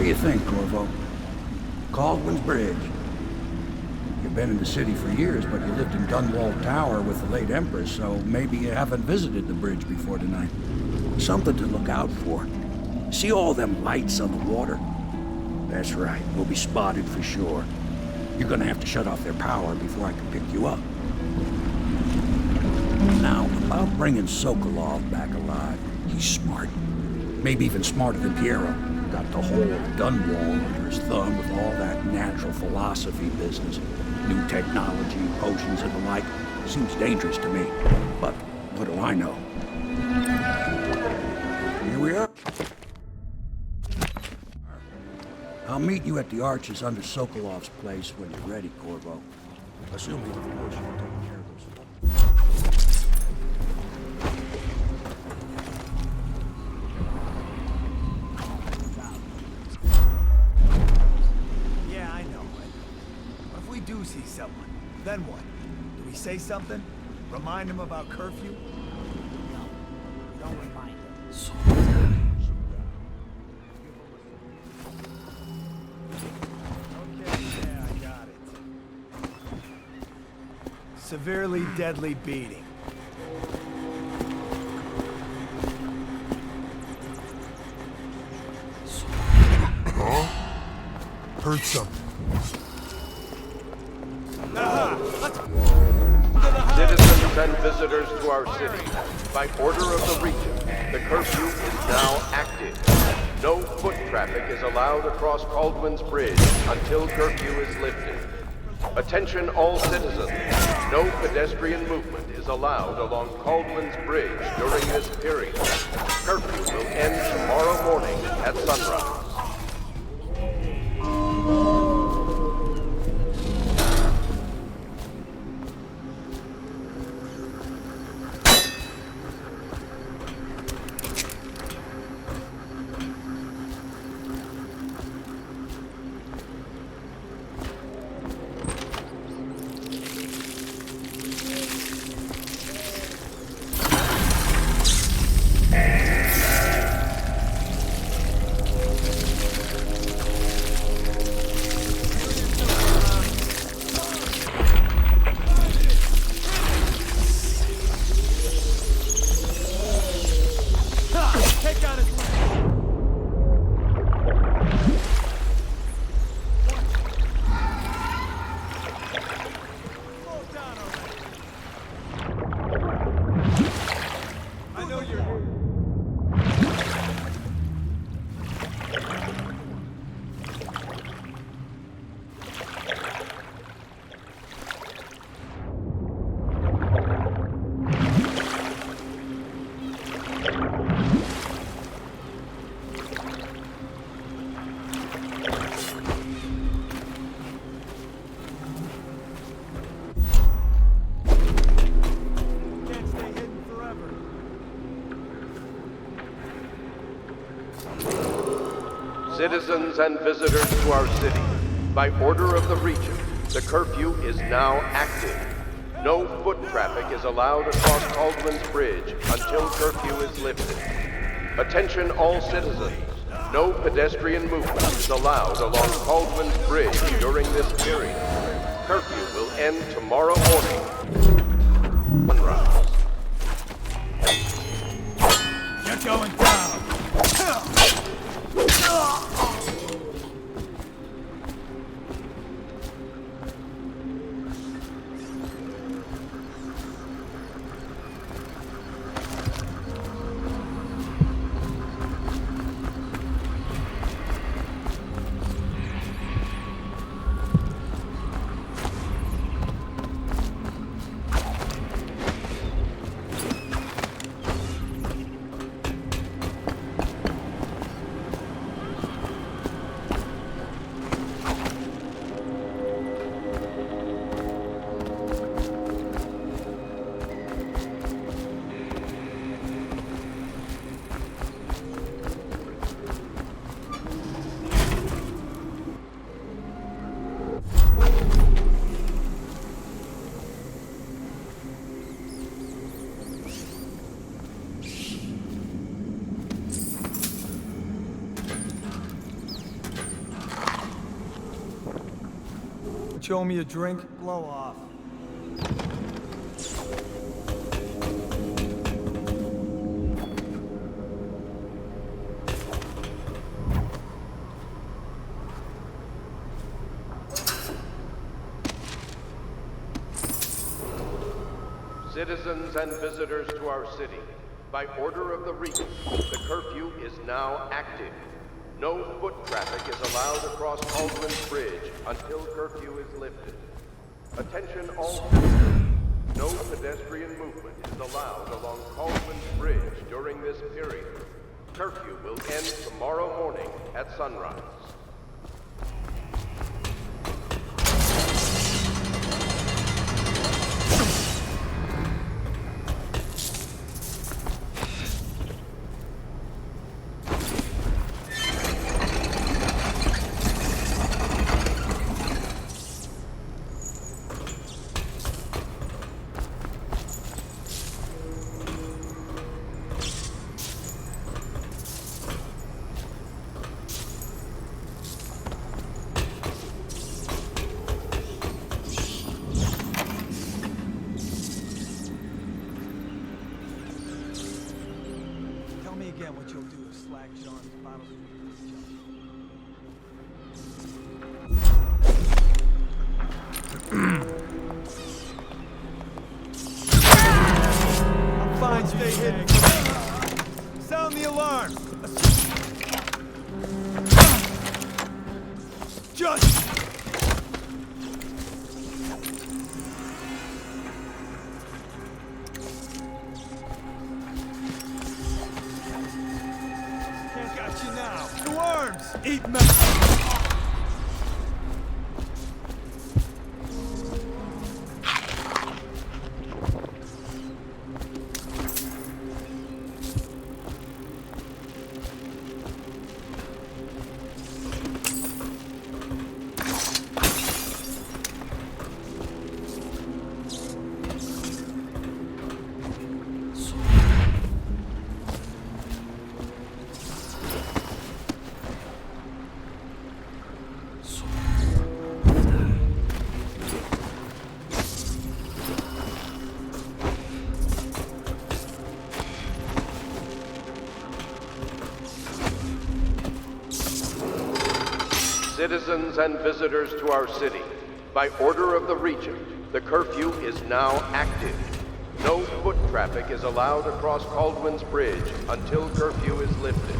you think, Corvo? Caldwell's Bridge. You've been in the city for years, but you lived in Dunwall Tower with the late Empress, so maybe you haven't visited the bridge before tonight. Something to look out for. See all them lights on the water? That's right, we'll be spotted for sure. You're gonna have to shut off their power before I can pick you up. Now, about bringing Sokolov back alive, he's smart. Maybe even smarter than Piero. Got the whole Dunwall under his thumb with all that natural philosophy business. New technology, potions and the like. Seems dangerous to me. But what do I know? Here we are. I'll meet you at the arches under Sokolov's place when you're ready, Corvo. Assuming, of course, you're taking care of those. Yeah, I know it. But if we do see someone, then what? Do we say something? Remind them about curfew? No, don't remind them. Severely deadly beating. Huh? Heard something. Citizens and visitors to our city, by order of the Regent, the curfew is now active. No foot traffic is allowed across Caldwell's Bridge until curfew is lifted. Attention all citizens. No pedestrian movement is allowed along Caldwell's Bridge during this period. Curfew will end tomorrow morning at sunrise. Citizens and visitors to our city, by order of the Regent, the curfew is now active. No foot traffic is allowed across Caldwell's Bridge until curfew is lifted. Attention all citizens. No pedestrian movement is allowed along Caldwell's Bridge during this period. Curfew will end tomorrow morning. Sunrise. You're going down. you owe me a drink? Blow off. Citizens and visitors to our city, by order of the Regent, the curfew is now active. No foot traffic is allowed across Caldwell's Bridge until curfew is lifted. Attention all citizens. No pedestrian movement is allowed along Caldwell's Bridge during this period. Curfew will end tomorrow morning at sunrise. Again, what you'll do is slag Sean's bottles of I'm fine, stay hidden. Sound the alarm. Just. Eat me! Citizens and visitors to our city, by order of the Regent, the curfew is now active. No foot traffic is allowed across Caldwell's Bridge until curfew is lifted.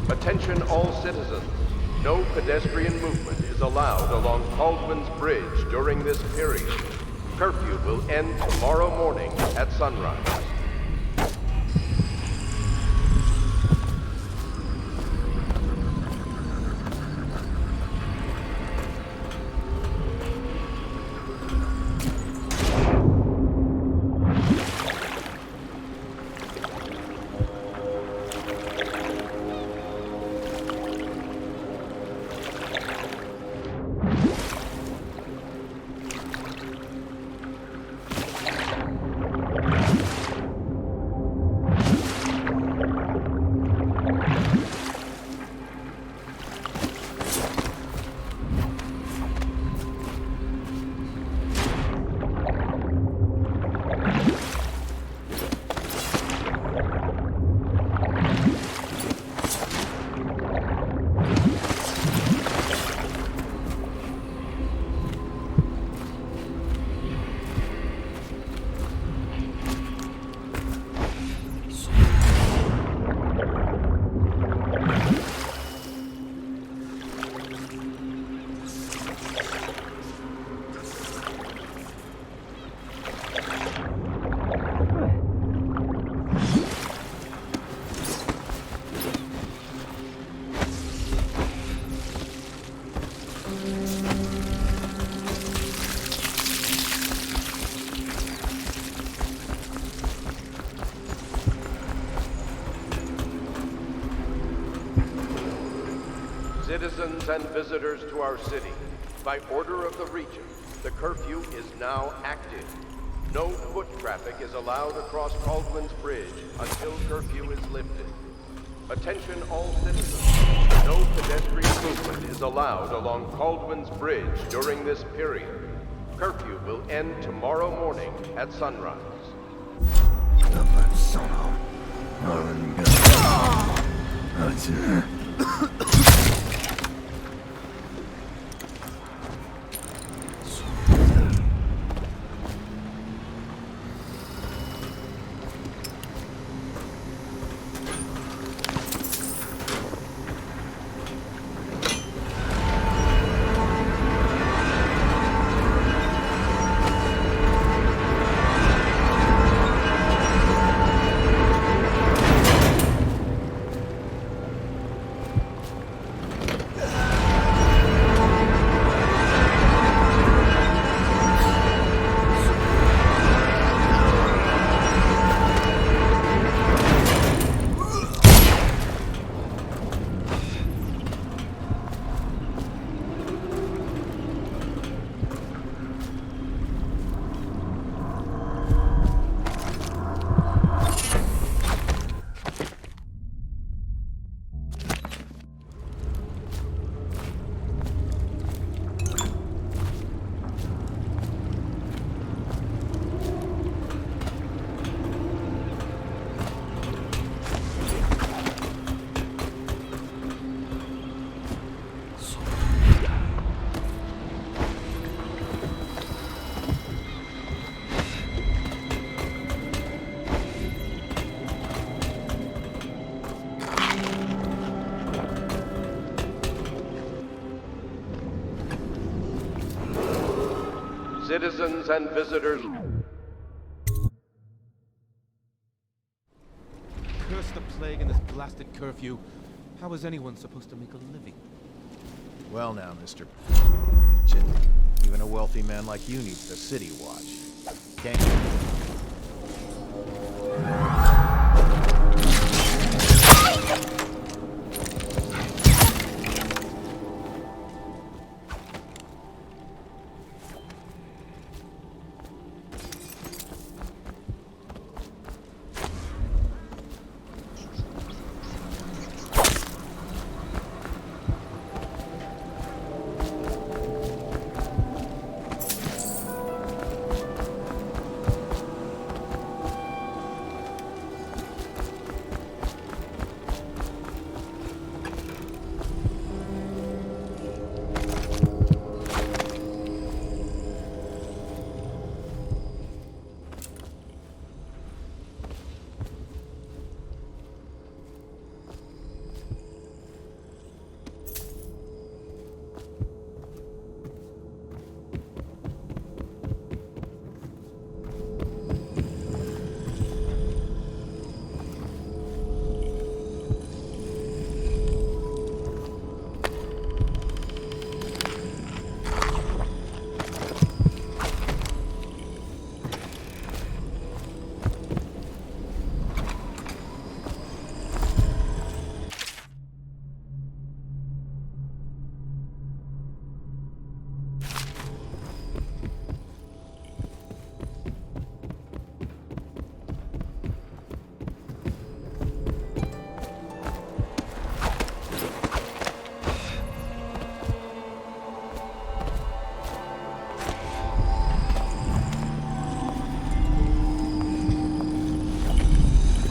Attention all citizens. No pedestrian movement is allowed along Caldwell's Bridge during this period. Curfew will end tomorrow morning at sunrise. Citizens and visitors to our city, by order of the Regent, the curfew is now active. No foot traffic is allowed across Caldwell's Bridge until curfew is lifted. Attention all citizens. No pedestrian movement is is allowed along Caldwin's Bridge during this period. Curfew will end tomorrow morning at sunrise. Citizens and visitors. Curse the plague and this blasted curfew. How is anyone supposed to make a living? Well now, Mr. Even a wealthy man like you needs the city watch. Can't you?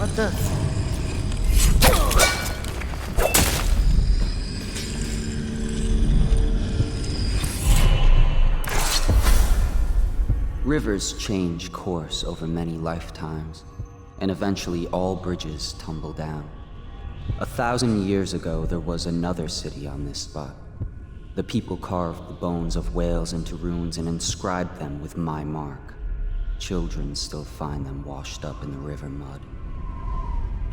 What the? Rivers change course over many lifetimes, and eventually all bridges tumble down. 1,000 years ago, there was another city on this spot. The people carved the bones of whales into runes and inscribed them with my mark. Children still find them washed up in the river mud.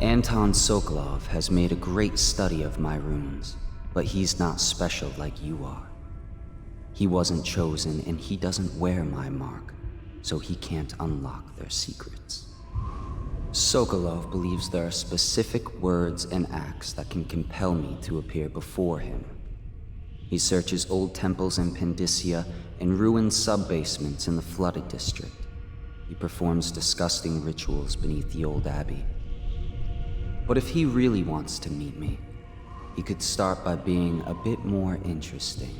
Anton Sokolov has made a great study of my runes, but he's not special like you are. He wasn't chosen, and he doesn't wear my mark, so he can't unlock their secrets. Sokolov believes there are specific words and acts that can compel me to appear before him. He searches old temples in Pendicia and ruined sub-basements in the flooded district. He performs disgusting rituals beneath the old abbey. But if he really wants to meet me, he could start by being a bit more interesting.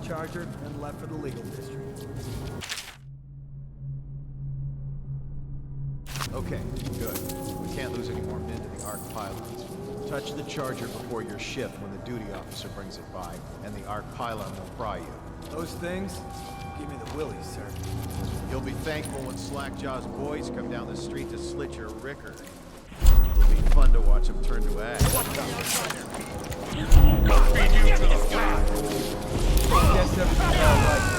Charger and left for the legal district. Okay, good. We can't lose any more men to the ARC pylons. Touch the charger before your shift when the duty officer brings it by, and the ARC pylon will pry you. Those things? Give me the willies, sir. You'll be thankful when Slackjaw's boys come down the street to slit your ricker. It'll be fun to watch them turn to ash. Guess everything's all right.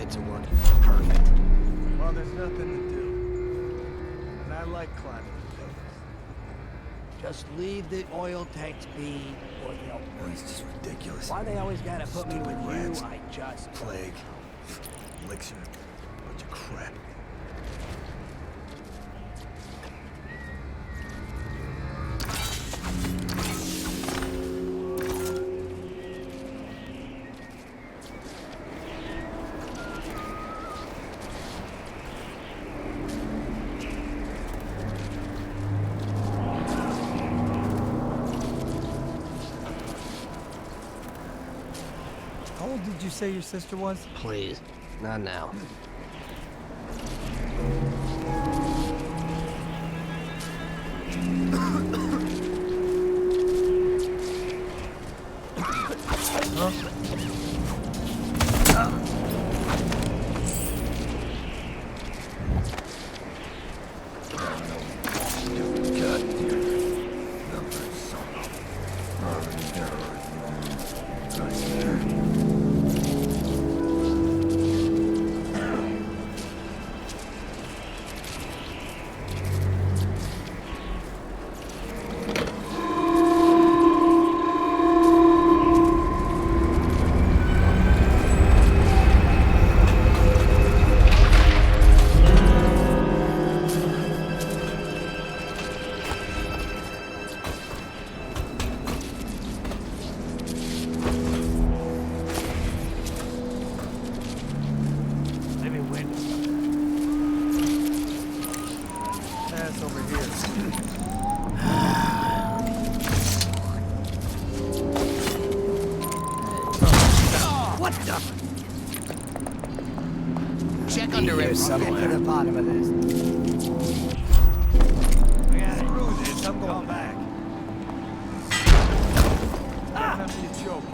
lights are working perfect. Well, there's nothing to do. And I like climbing the buildings. Just leave the oil tanks be, or they'll... No, it's just ridiculous. Why they always gotta put me with Rats, you, I just... plague, elixir, bunch of crap. How old did you say your sister was? Please, not now. Huh? check under him. I'll get to the bottom of this. I gotta through this. I'm going back. Ah! Not be a joke.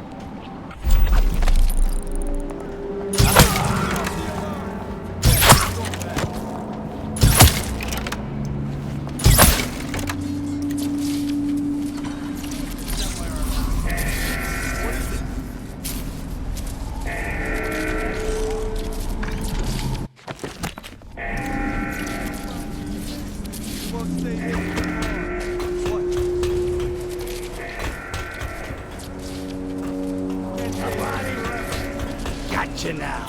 Gotcha now.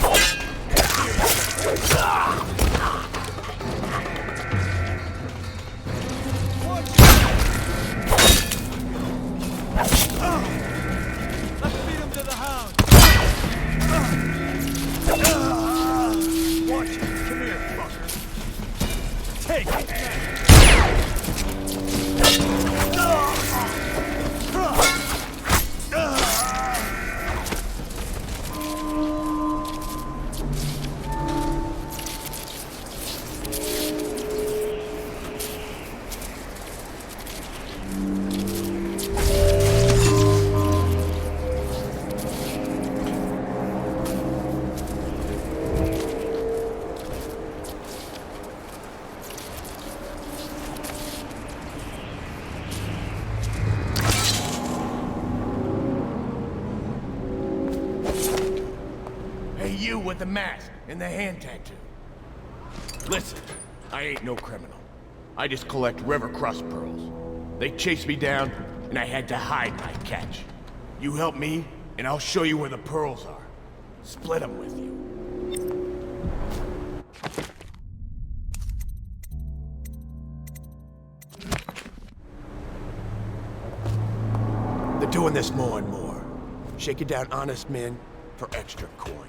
Let's feed him to the hound. Watch it. Come here, fucker. Take it. You with the mask and the hand tattoo. Listen, I ain't no criminal. I just collect river crust pearls. They chased me down, and I had to hide my catch. You help me, and I'll show you where the pearls are. Split them with you. They're doing this more and more. Shaking down honest men for extra coin.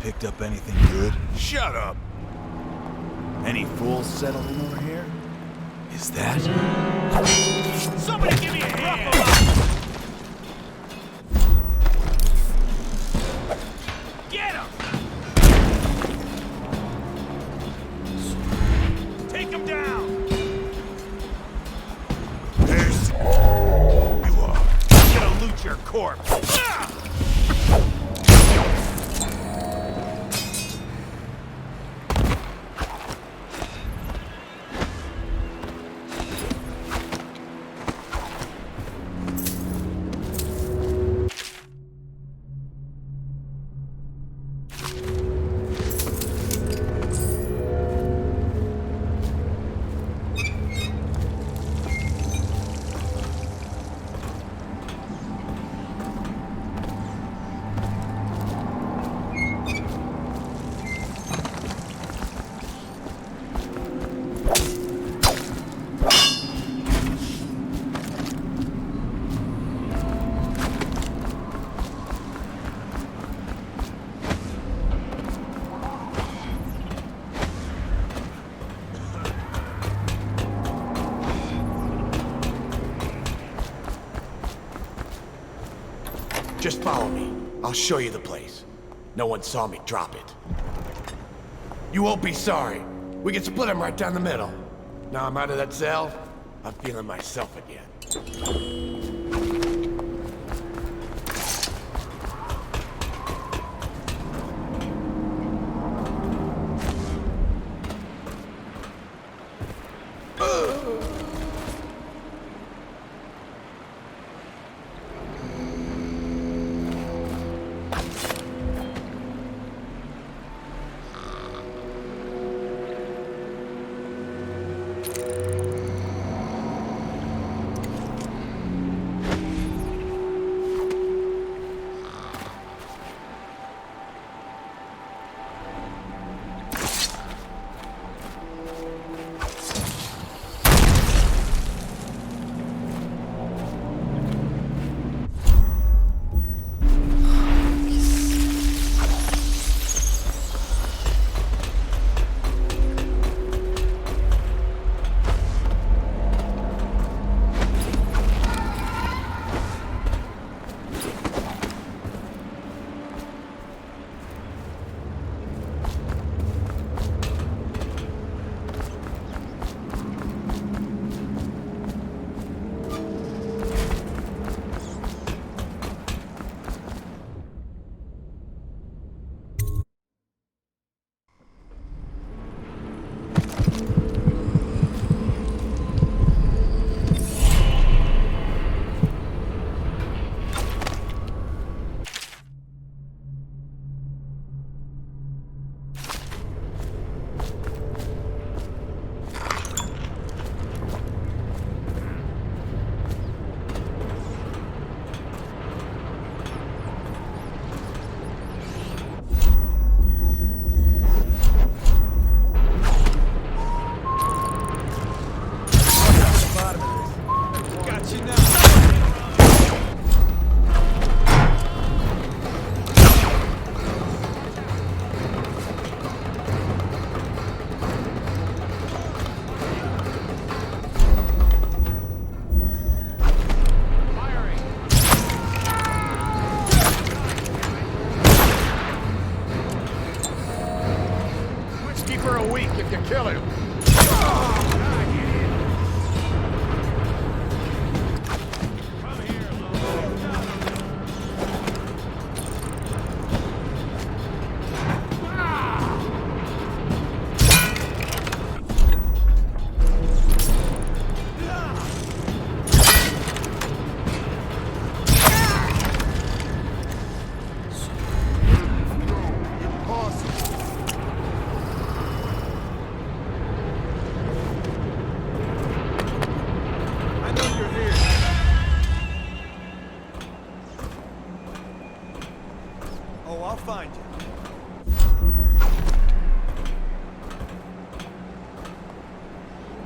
Picked up anything good? Shut up! Any fools settling over here? Is that? Somebody give me a hand! Get him! Take him down! There's... You are. I'm gonna loot your corpse! Ah! Just follow me. I'll show you the place. No one saw me drop it. You won't be sorry. We can split them right down the middle. Now I'm out of that cell, I'm feeling myself again.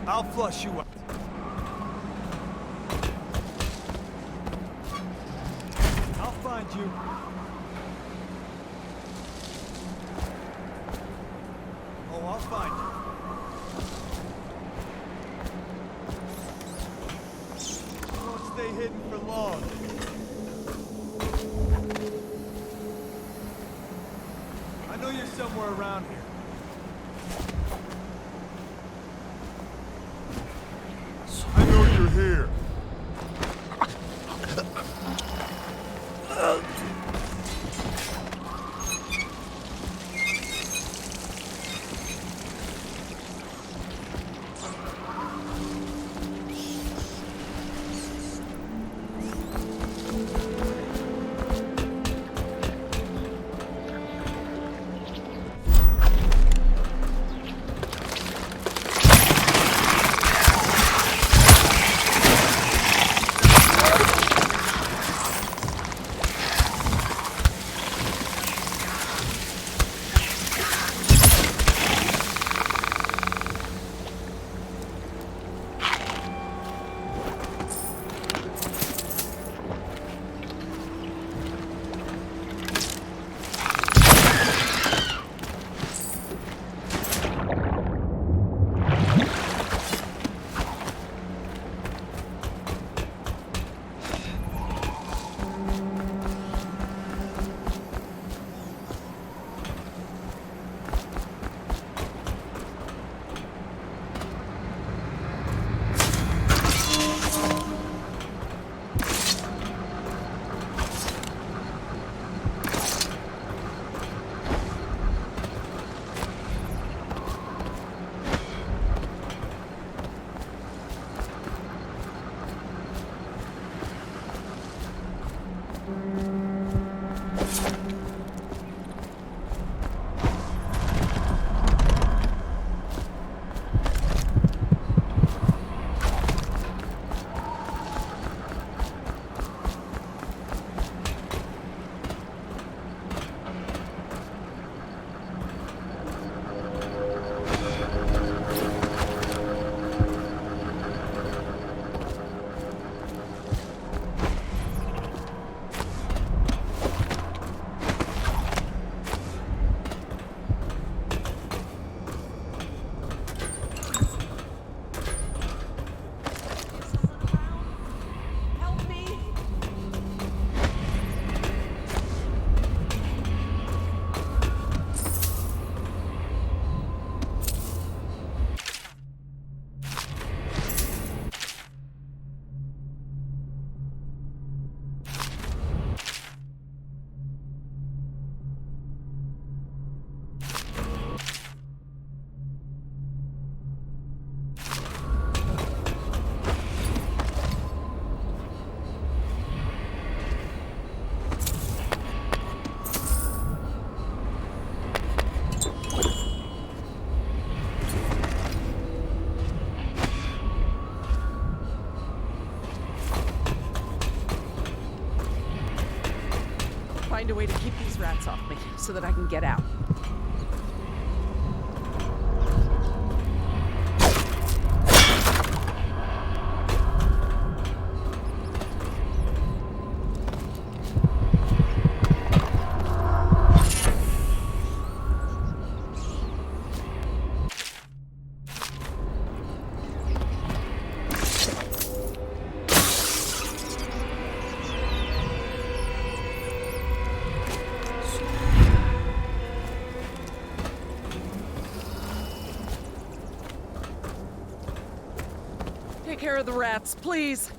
I'll flush you out. I'll find you. Oh, I'll find you. You won't stay hidden for long. I know you're somewhere around here. I know you're here. find a way to keep these rats off me so that I can get out. Take care of the rats, please.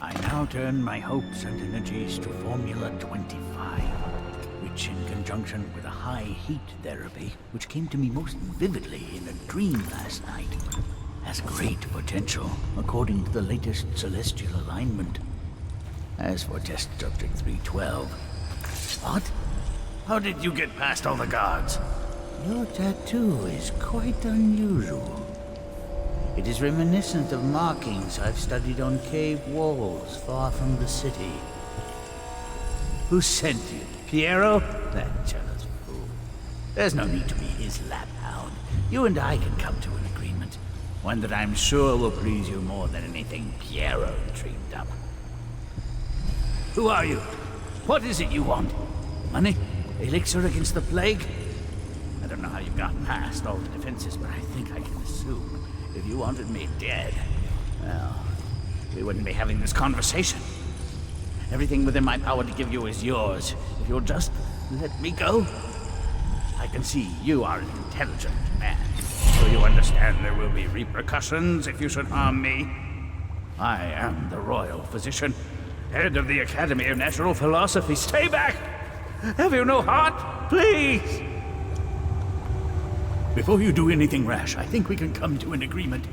I now turn my hopes and energies to Formula 25, which in conjunction with a high heat therapy, which came to me most vividly in a dream last night, has great potential according to the latest celestial alignment. As for test subject 312... What? How did you get past all the guards? Your tattoo is quite unusual. It is reminiscent of markings I've studied on cave walls far from the city. Who sent you? Piero? That jealous fool. There's no need to be his laphound. You and I can come to an agreement. One that I'm sure will please you more than anything Piero dreamed up. Who are you? What is it you want? Money? Elixir against the plague? I don't know how you've gotten past all the defenses, but I think I can assume if you wanted me dead, well, we wouldn't be having this conversation. Everything within my power to give you is yours. If you'll just let me go. I can see you are an intelligent man, so you understand there will be repercussions if you should harm me. I am the royal physician, head of the Academy of Natural Philosophy. Stay back! Have you no heart? Please! Before you do anything rash, I think we can come to an agreement.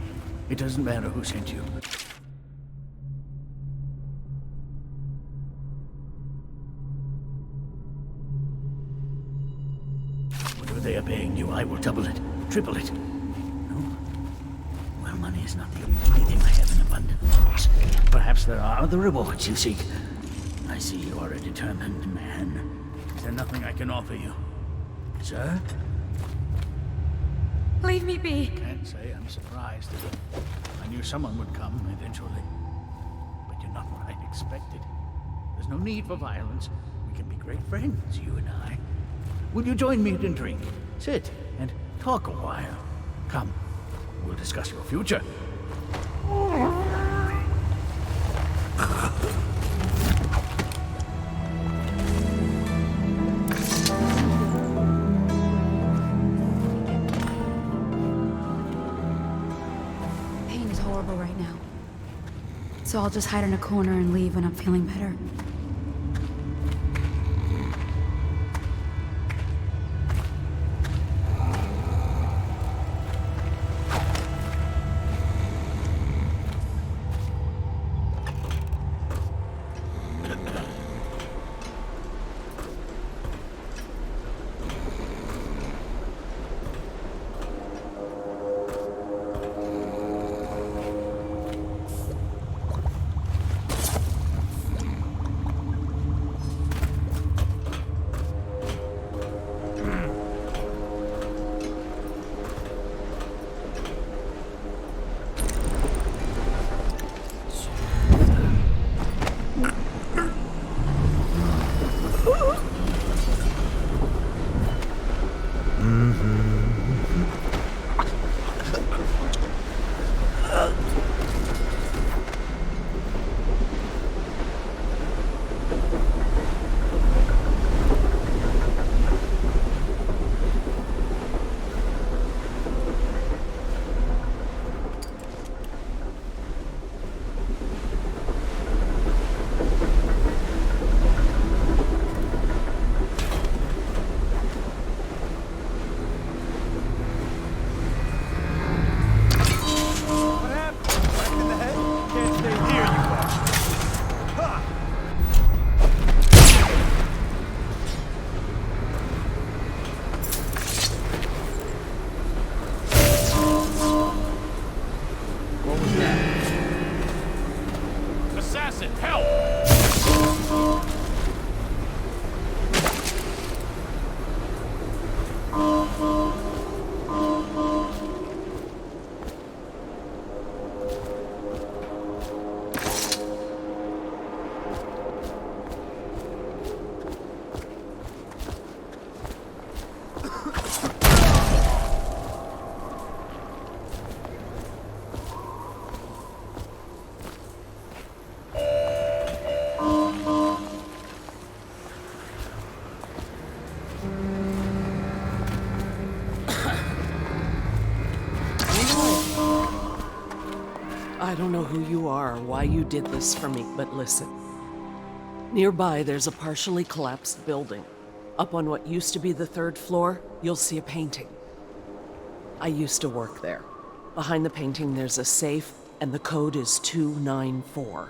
It doesn't matter who sent you. Whatever they are paying you, I will double it, triple it. No? Well, money is not the only thing I have in abundance. Perhaps there are other rewards you seek. I see you are a determined man. Is there nothing I can offer you? Sir? Leave me be. Can't say I'm surprised. I knew someone would come eventually. But you're not what I expected. There's no need for violence. We can be great friends, you and I. Will you join me and drink? Sit and talk a while. Come, we'll discuss your future. Pain is horrible right now. So I'll just hide in a corner and leave when I'm feeling better. I don't know who you are or why you did this for me, but listen. Nearby, there's a partially collapsed building. Up on what used to be the 3rd floor, you'll see a painting. I used to work there. Behind the painting, there's a safe, and the code is 294.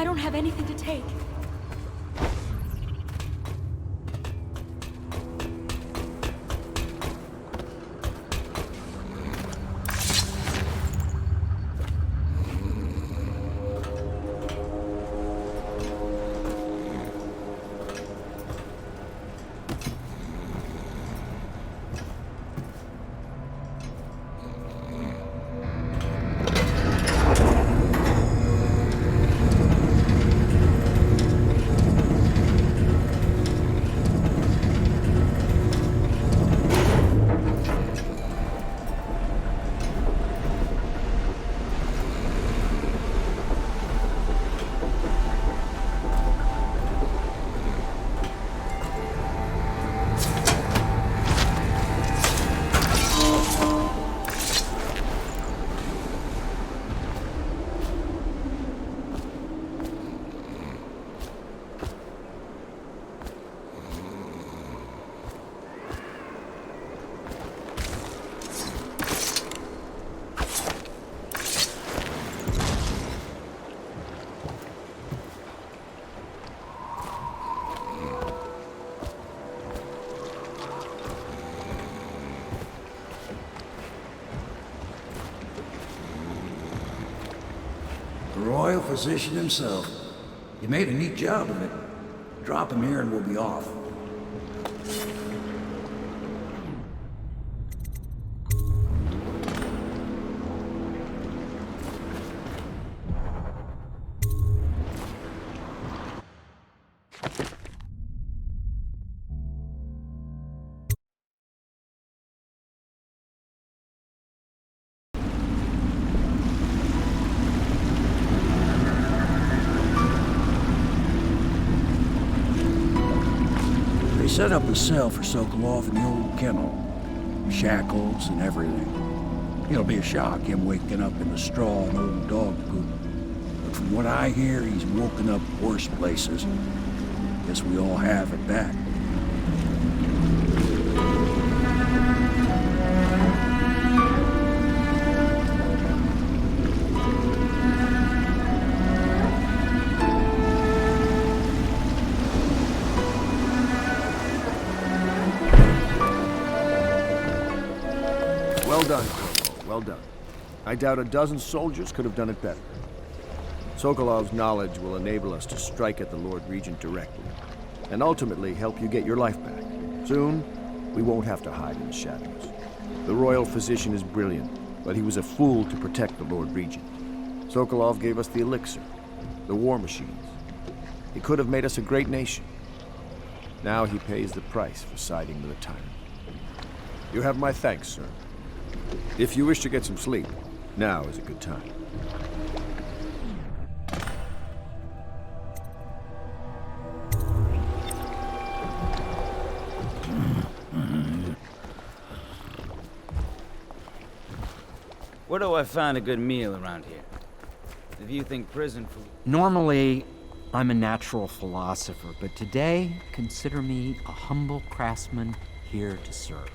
I don't have anything to take. The royal physician himself. You made a neat job of it. Drop him here and we'll be off. Set up a cell for Sokolov in the old kennel. Shackles and everything. It'll be a shock, him waking up in the straw and old dog poop. But from what I hear, he's woken up worse places. Guess we all have at that. Well done, Corvo. Well done. I doubt a dozen soldiers could have done it better. Sokolov's knowledge will enable us to strike at the Lord Regent directly, and ultimately help you get your life back. Soon, we won't have to hide in the shadows. The royal physician is brilliant, but he was a fool to protect the Lord Regent. Sokolov gave us the elixir, the war machines. He could have made us a great nation. Now he pays the price for siding with a tyrant. You have my thanks, sir. If you wish to get some sleep, now is a good time. Where do I find a good meal around here? If you think prison food... Normally, I'm a natural philosopher, but today, consider me a humble craftsman here to serve.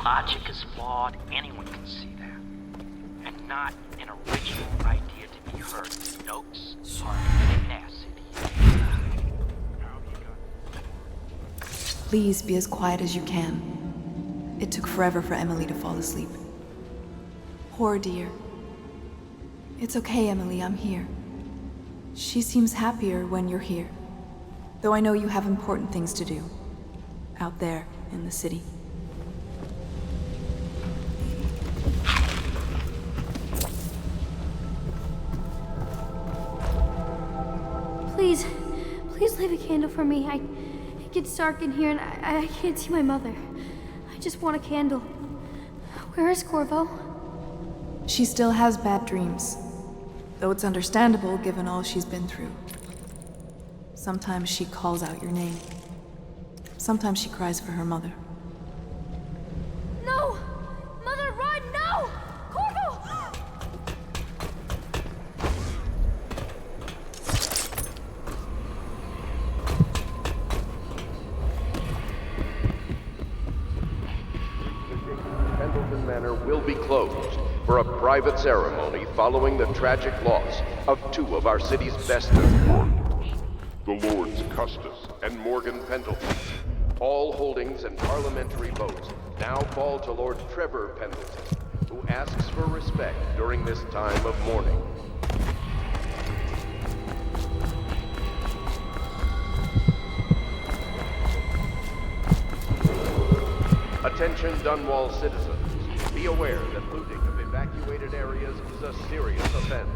Logic is flawed, anyone can see that. And not an original idea to be heard. Notes are tenacity. please be as quiet as you can. It took forever for Emily to fall asleep. Poor dear. It's okay, Emily, I'm here. She seems happier when you're here. Though I know you have important things to do. Out there, in the city. Please, please leave a candle for me. It gets dark in here and I can't see my mother. I just want a candle. Where is Corvo? She still has bad dreams. Though it's understandable given all she's been through. Sometimes she calls out your name. Sometimes she cries for her mother. No! Mother, run! No! Corvo! Pendleton Manor will be closed for a private ceremony following the tragic loss of two of our city's best the Lords Custis and Morgan Pendleton. All holdings and parliamentary votes now fall to Lord Trevor Pendleton, who asks for respect during this time of mourning. Attention Dunwall citizens, be aware that looting of evacuated areas is a serious offense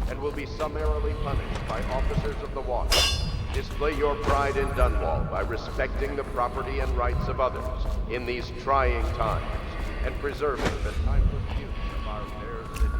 and will be summarily punished by officers of the watch. Display your pride in Dunwall by respecting the property and rights of others in these trying times and preserving the timeless beauty of our fair city.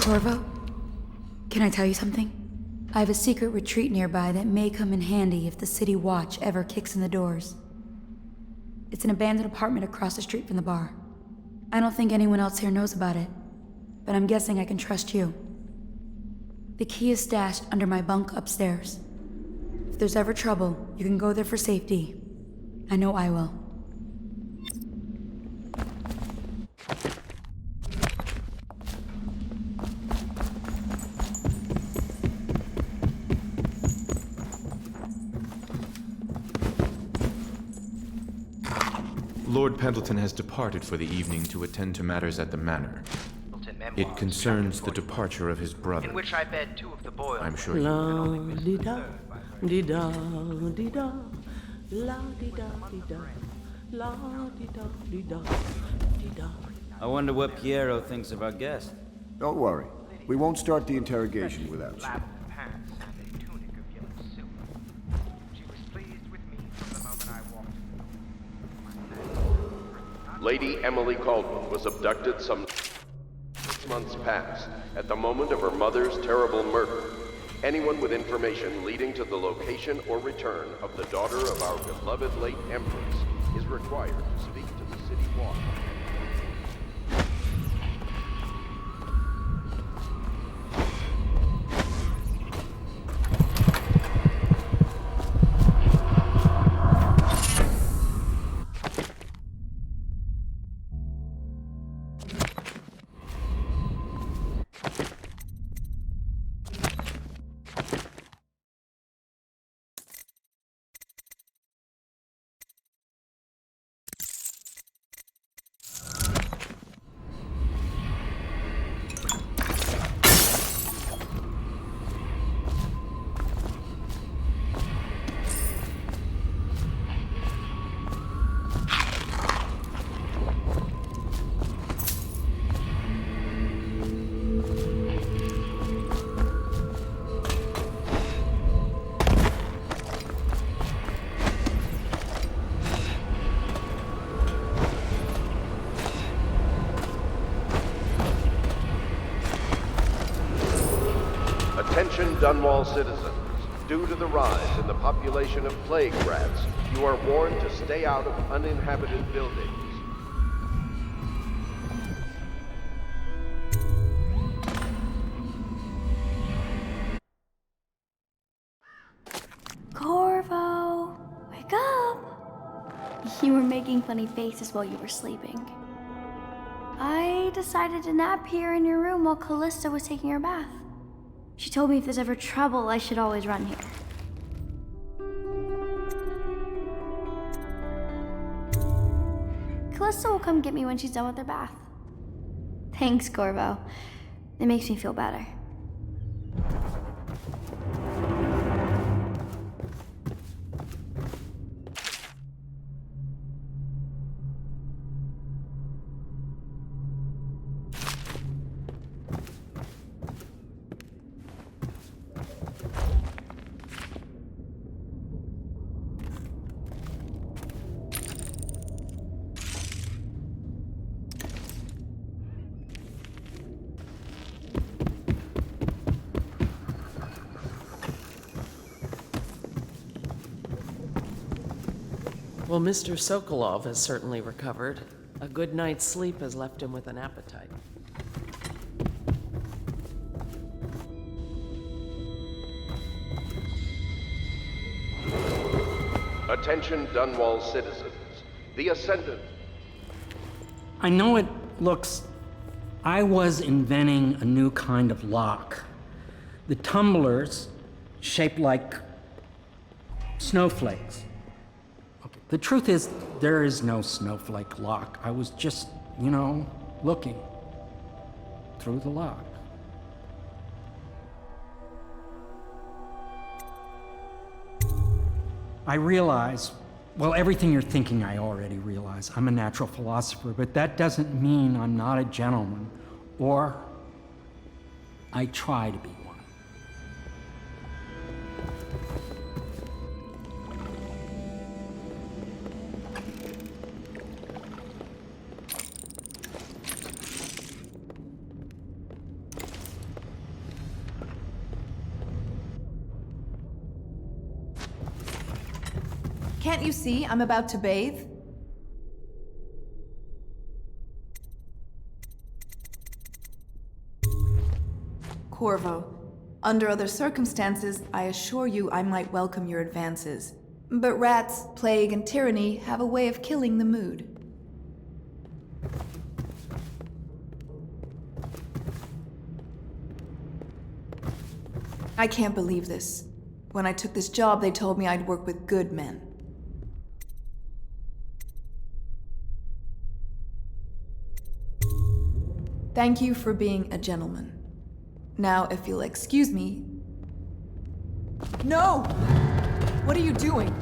Corvo, can I tell you something? I have a secret retreat nearby that may come in handy if the city watch ever kicks in the doors. It's an abandoned apartment across the street from the bar. I don't think anyone else here knows about it, but I'm guessing I can trust you. The key is stashed under my bunk upstairs. If there's ever trouble, you can go there for safety. I know I will. Lord Pendleton has departed for the evening to attend to matters at the manor. It concerns the departure of his brother. In which I bed two of the boiled. I'm sure you La can. di da, di da, di da, la di da, di da, la di da, di da, di da. I wonder what Piero thinks of our guest. Don't worry. We won't start the interrogation without you. Pants and a tunic of yellow silver. She was pleased with me from the moment I walked. Lady Emily Caldwell was abducted some 6 months past at the moment of her mother's terrible murder. Anyone with information leading to the location or return of the daughter of our beloved late Empress is required to speak to the city watch. Attention Dunwall citizens. Due to the rise in the population of plague rats, you are warned to stay out of uninhabited buildings. Corvo, wake up! You were making funny faces while you were sleeping. I decided to nap here in your room while Callista was taking her bath. She told me if there's ever trouble, I should always run here. Callista will come get me when she's done with her bath. Thanks, Corvo. It makes me feel better. Well, Mr. Sokolov has certainly recovered. A good night's sleep has left him with an appetite. Attention Dunwall citizens. The Ascendant. I know it looks... I was inventing a new kind of lock. The tumblers, shaped like snowflakes. The truth is, there is no snowflake lock. I was just, looking through the lock. I realize, well, everything you're thinking I already realize. I'm a natural philosopher, but that doesn't mean I'm not a gentleman, or I try to be one. Can't you see I'm about to bathe? Corvo, under other circumstances, I assure you I might welcome your advances. But rats, plague, and tyranny have a way of killing the mood. I can't believe this. When I took this job, they told me I'd work with good men. Thank you for being a gentleman. Now, if you'll excuse me... No! What are you doing?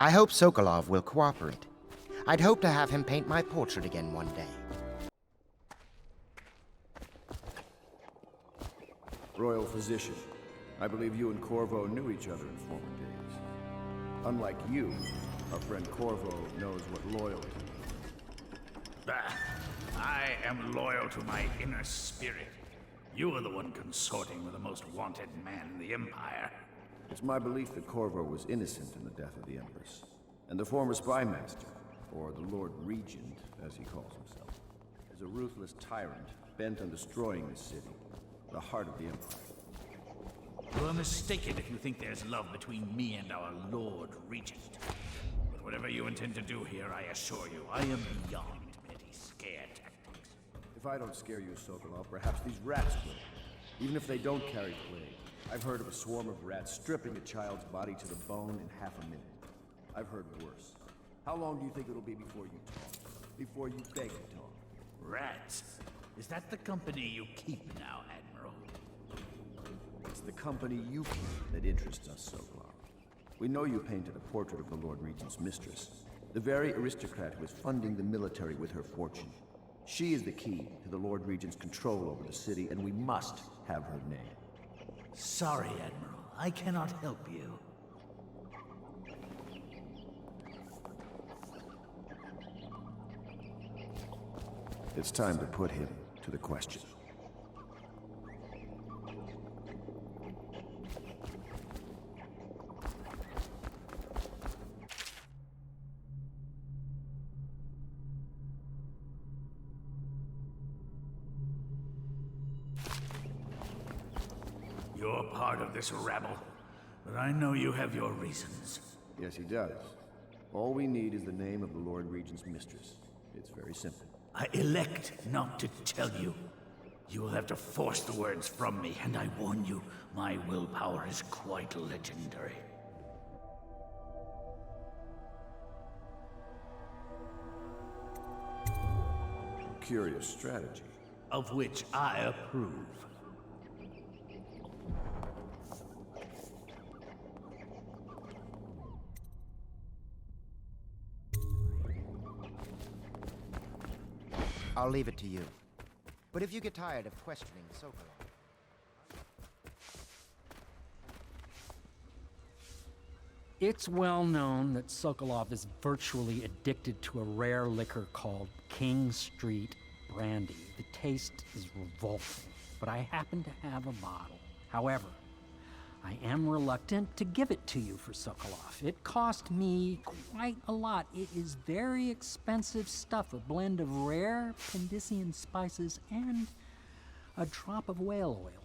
I hope Sokolov will cooperate. I'd hope to have him paint my portrait again one day. Royal physician, I believe you and Corvo knew each other in former days. Unlike you, our friend Corvo knows what loyalty is. Bah! I am loyal to my inner spirit. You are the one consorting with the most wanted man in the Empire. It's my belief that Corvo was innocent in the death of the Empress, and the former spy master, or the Lord Regent, as he calls himself, is a ruthless tyrant bent on destroying this city, the heart of the Empire. You are mistaken if you think there's love between me and our Lord Regent. But whatever you intend to do here, I assure you, I am beyond petty scare tactics. If I don't scare you, Sokolov, perhaps these rats will. Even if they don't carry plague. I've heard of a swarm of rats stripping a child's body to the bone in half a minute. I've heard worse. How long do you think it'll be before you talk? Before you beg to talk? Rats? Is that the company you keep now, Admiral? It's the company you keep that interests us, Sokolov. We know you painted a portrait of the Lord Regent's mistress. The very aristocrat who is funding the military with her fortune. She is the key to the Lord Regent's control over the city, and we must have her name. Sorry, Admiral. I cannot help you. It's time to put him to the question. You're part of this rabble, but I know you have your reasons. Yes, he does. All we need is the name of the Lord Regent's mistress. It's very simple. I elect not to tell you. You will have to force the words from me, and I warn you, my willpower is quite legendary. Curious strategy. Of which I approve. I'll leave it to you. But if you get tired of questioning Sokolov... It's well known that Sokolov is virtually addicted to a rare liquor called King Street Brandy. The taste is revolting, but I happen to have a bottle. However, I am reluctant to give it to you for Sokolov. It cost me quite a lot. It is very expensive stuff, a blend of rare Pendician spices and a drop of whale oil.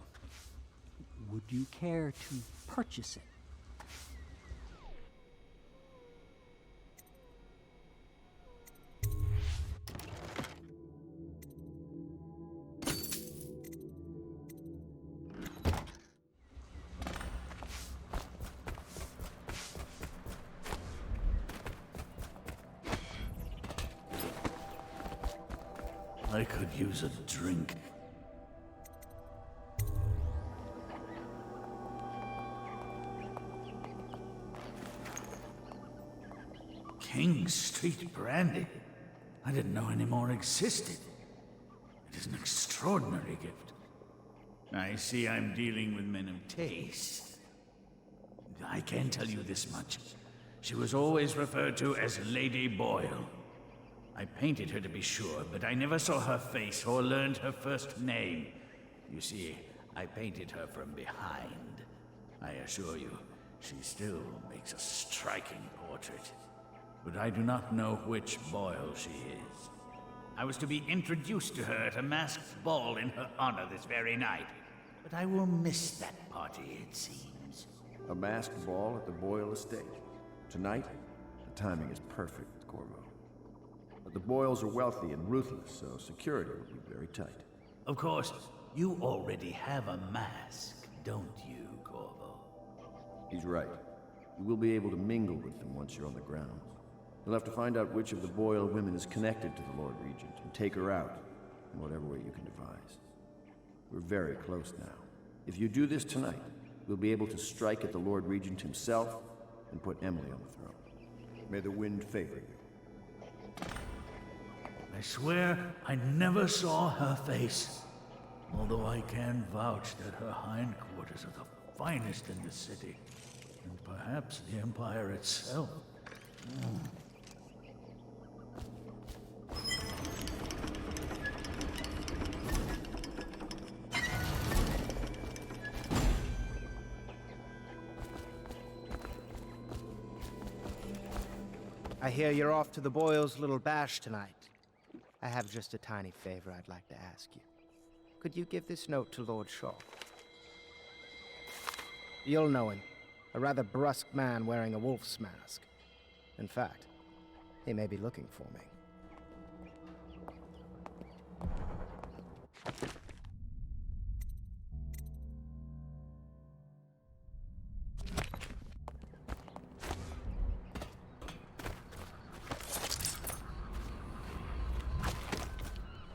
Would you care to purchase it? I could use a drink. King Street Brandy? I didn't know any more existed. It is an extraordinary gift. I see I'm dealing with men of taste. I can tell you this much. She was always referred to as Lady Boyle. I painted her to be sure, but I never saw her face or learned her first name. You see, I painted her from behind. I assure you, she still makes a striking portrait. But I do not know which Boyle she is. I was to be introduced to her at a masked ball in her honor this very night. But I will miss that party, it seems. A masked ball at the Boyle estate. Tonight, the timing is perfect, Corvo. But the Boyles are wealthy and ruthless, so security will be very tight. Of course, you already have a mask, don't you, Corvo? He's right. You will be able to mingle with them once you're on the grounds. You'll have to find out which of the Boyle women is connected to the Lord Regent and take her out in whatever way you can devise. We're very close now. If you do this tonight, we'll be able to strike at the Lord Regent himself and put Emily on the throne. May the wind favor you. I swear I never saw her face, although I can vouch that her hindquarters are the finest in the city, and perhaps the Empire itself. I hear you're off to the Boyles' little bash tonight. I have just a tiny favor I'd like to ask you. Could you give this note to Lord Shaw? You'll know him. A rather brusque man wearing a wolf's mask. In fact, he may be looking for me.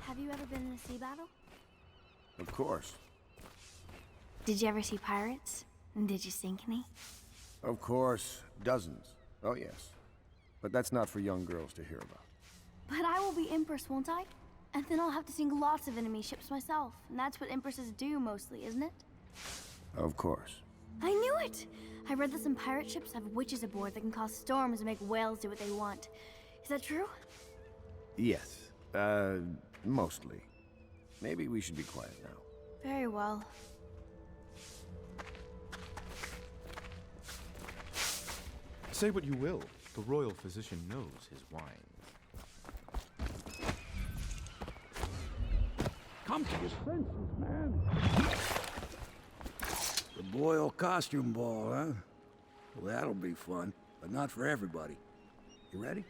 Have you ever been in a sea battle? Of course. Did you ever see pirates? And did you sink any? Of course. Dozens. Oh, yes. But that's not for young girls to hear about. But I will be Empress, won't I? And then I'll have to sink lots of enemy ships myself. And that's what Empresses do mostly, isn't it? Of course. I knew it! I read that some pirate ships have witches aboard that can cause storms and make whales do what they want. Is that true? Yes. Mostly. Maybe we should be quiet now. Very well. Say what you will, the royal physician knows his wine. Come to your senses, man. The Boyle costume ball, huh? Well, that'll be fun, but not for everybody. You ready?